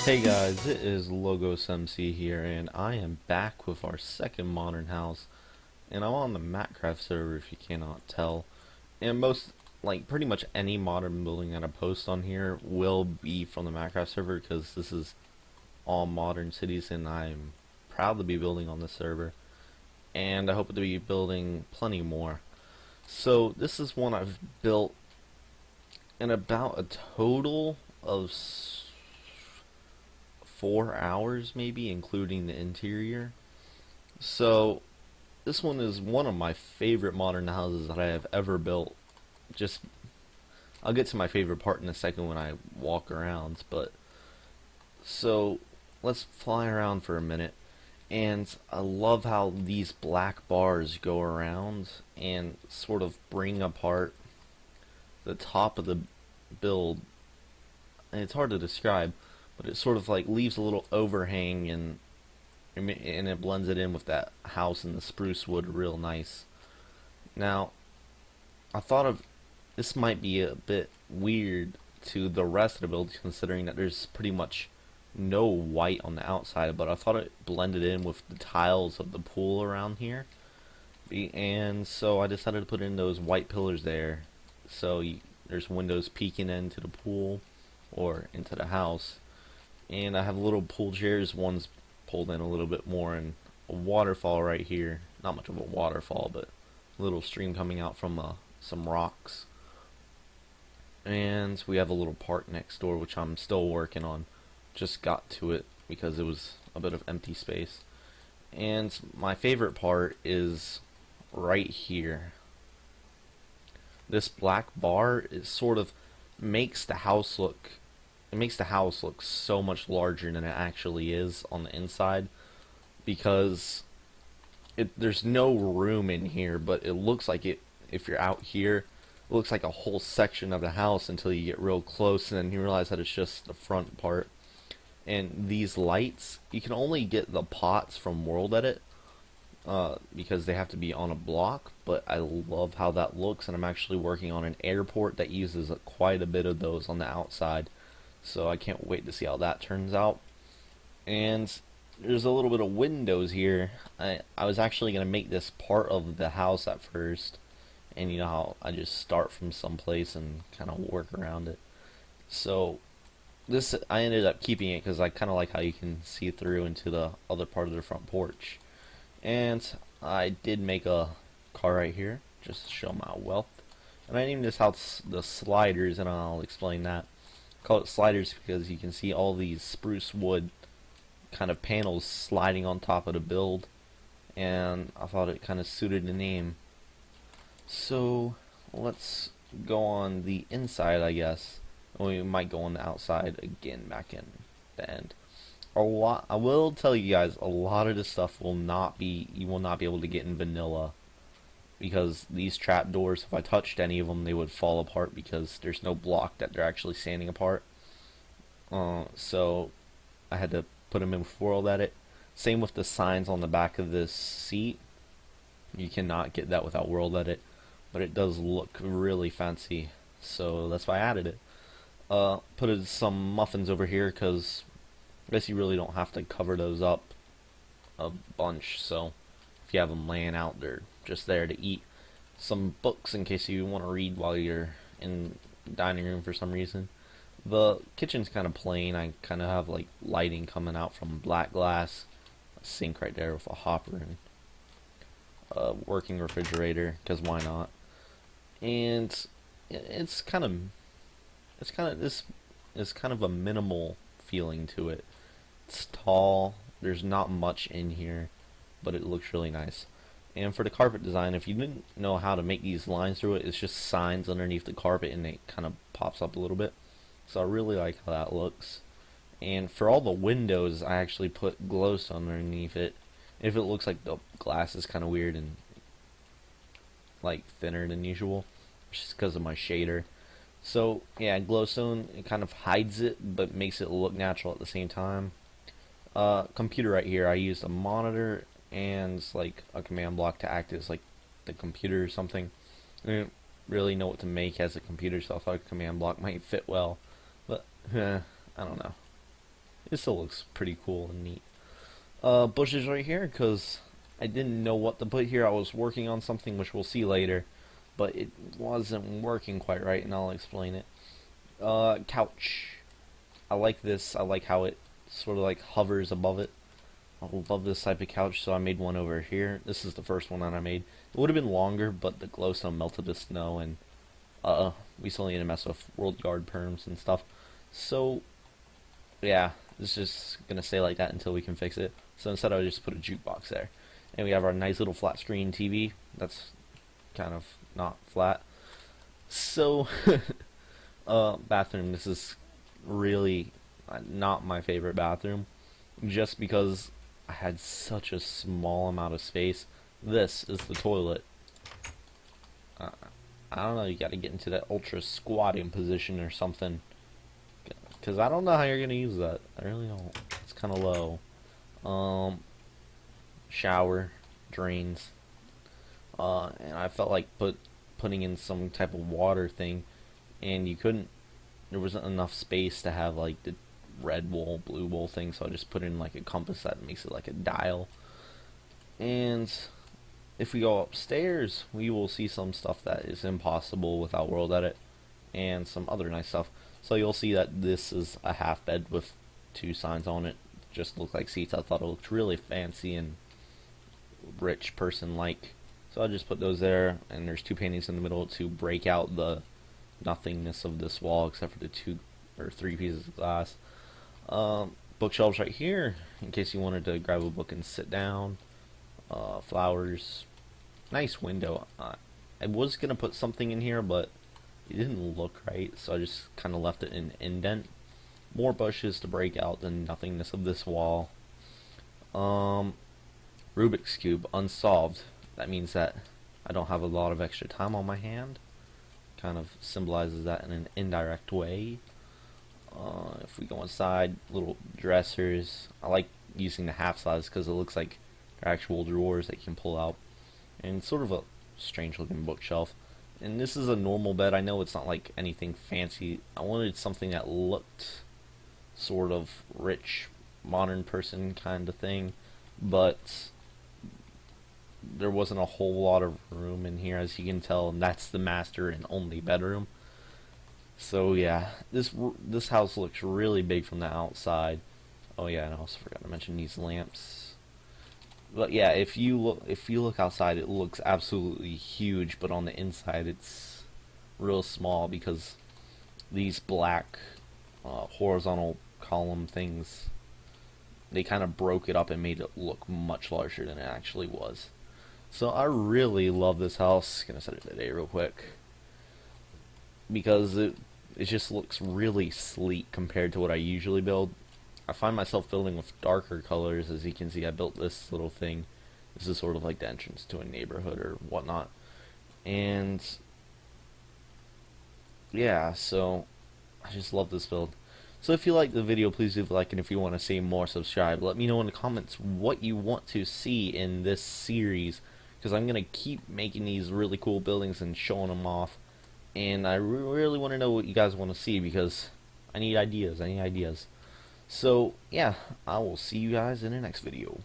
Hey guys, it is Logos MC here, and I am back with our second modern house. And I'm on the Minecraft server, if you cannot tell. And pretty much any modern building that I post on here will be from the Minecraft server, because this is all modern cities, and I'm proud to be building on this server. And I hope to be building plenty more. So this is one I've built in about a total of 4 hours, maybe, including the interior. So this one is one of my favorite modern houses that I have ever built. Just I'll get to my favorite part in a second when I walk around, but so let's fly around for a minute. And I love how these black bars go around and sort of bring apart the top of the build. And it's hard to describe, but it sort of like leaves a little overhang, and it blends it in with that house and the spruce wood real nice. Now, I thought of this might be a bit weird to the rest of the build, considering that there's pretty much no white on the outside, but I thought it blended in with the tiles of the pool around here. And so I decided to put in those white pillars there, so there's windows peeking into the pool or into the house. And I have little pool chairs, one's pulled in a little bit more, and a waterfall right here. Not much of a waterfall, but a little stream coming out from some rocks. And we have a little park next door, which I'm still working on. Just got to it because it was a bit of empty space. And my favorite part is right here. This black bar is sort of makes the house look so much larger than it actually is on the inside, because there's no room in here, but it looks like it, if you're out here, it looks like a whole section of the house until you get real close, and then you realize that it's just the front part. And these lights, you can only get the pots from World Edit, because they have to be on a block, but I love how that looks, and I'm actually working on an airport that uses quite a bit of those on the outside. So I can't wait to see how that turns out. And there's a little bit of windows here. I was actually going to make this part of the house at first. And you know how I just start from someplace and kind of work around it. So this, I ended up keeping it because I kind of like how you can see through into the other part of the front porch. And I did make a car right here, just to show my wealth. And I named this house the Sliders, and I'll explain that. Call it sliders because you can see all these spruce wood kind of panels sliding on top of the build, and I thought it kind of suited the name. So let's go on the inside, I guess. We might go on the outside again back in the end. I will tell you guys, a lot of this stuff you will not be able to get in vanilla, because these trapdoors, if I touched any of them, they would fall apart because there's no block that they're actually standing apart. So I had to put them in with World Edit. Same with the signs on the back of this seat. You cannot get that without World Edit, but it does look really fancy, so that's why I added it. Put some muffins over here because I guess you really don't have to cover those up a bunch, so if you have them laying out, they're just there to eat. Some books in case you want to read while you're in the dining room for some reason. The kitchen's kind of plain. I kind of have like lighting coming out from black glass. A sink right there with a hopper and a working refrigerator, because why not? And it's kind of a minimal feeling to it. It's tall. There's not much in here, but it looks really nice. And for the carpet design, if you didn't know how to make these lines through it, it's just signs underneath the carpet and it kind of pops up a little bit. So I really like how that looks. And for all the windows, I actually put glowstone underneath it. If it looks like the glass is kind of weird and like thinner than usual, just because of my shader. So yeah, glowstone, it kind of hides it but makes it look natural at the same time. Computer right here, I used a monitor and like a command block to act as like the computer or something. I didn't really know what to make as a computer, so I thought a command block might fit well, but I don't know. It still looks pretty cool and neat. Bushes right here because I didn't know what to put here. I was working on something which we'll see later, but it wasn't working quite right, and I'll explain it. Couch. I like this. I like how it sort of like hovers above it. I love this type of couch, so I made one over here. This is the first one that I made. It would have been longer, but the glowstone melted the snow, and we still need to mess with world yard perms and stuff. So yeah, it's just gonna stay like that until we can fix it. So instead, I just put a jukebox there, and we have our nice little flat screen TV. That's kind of not flat. So, bathroom. This is really not my favorite bathroom, just because I had such a small amount of space. This is the toilet. Uh, I don't know. You got to get into that ultra squatting position or something, because I don't know how you're gonna use that. I really don't. It's kind of low. Shower, drains, and I felt like putting in some type of water thing, and you couldn't. There wasn't enough space to have like the red wool, blue wool thing, so I just put in like a compass that makes it like a dial. And if we go upstairs, we will see some stuff that is impossible without World Edit, and some other nice stuff. So you'll see that this is a half bed with two signs on it. Just look like seats. I thought it looked really fancy and rich person like. So I just put those there, and there's two paintings in the middle to break out the nothingness of this wall, except for the two or three pieces of glass. Bookshelves right here, in case you wanted to grab a book and sit down. Flowers. Nice window. I was gonna put something in here, but it didn't look right, so I just kind of left it in indent. More bushes to break out the nothingness of this wall. Rubik's Cube unsolved. That means that I don't have a lot of extra time on my hand. Kind of symbolizes that in an indirect way. If we go inside, little dressers. I like using the half size because it looks like they're actual drawers that you can pull out. And sort of a strange looking bookshelf. And this is a normal bed. I know it's not like anything fancy. I wanted something that looked sort of rich, modern person kind of thing, but there wasn't a whole lot of room in here, as you can tell, and that's the master and only bedroom. So yeah, this house looks really big from the outside. Oh yeah, and I also forgot to mention these lamps. But yeah, if you look outside, it looks absolutely huge, but on the inside, it's real small because these black horizontal column things, they kind of broke it up and made it look much larger than it actually was. So I really love this house. Gonna set it today real quick because it just looks really sleek compared to what I usually build. I find myself building with darker colors. As you can see, I built this little thing. This is sort of like the entrance to a neighborhood or whatnot. And yeah, so I just love this build. So if you like the video, please leave a like, and if you want to see more, subscribe. Let me know in the comments what you want to see in this series, because I'm going to keep making these really cool buildings and showing them off. And I really want to know what you guys want to see, because I need ideas. So, yeah, I will see you guys in the next video.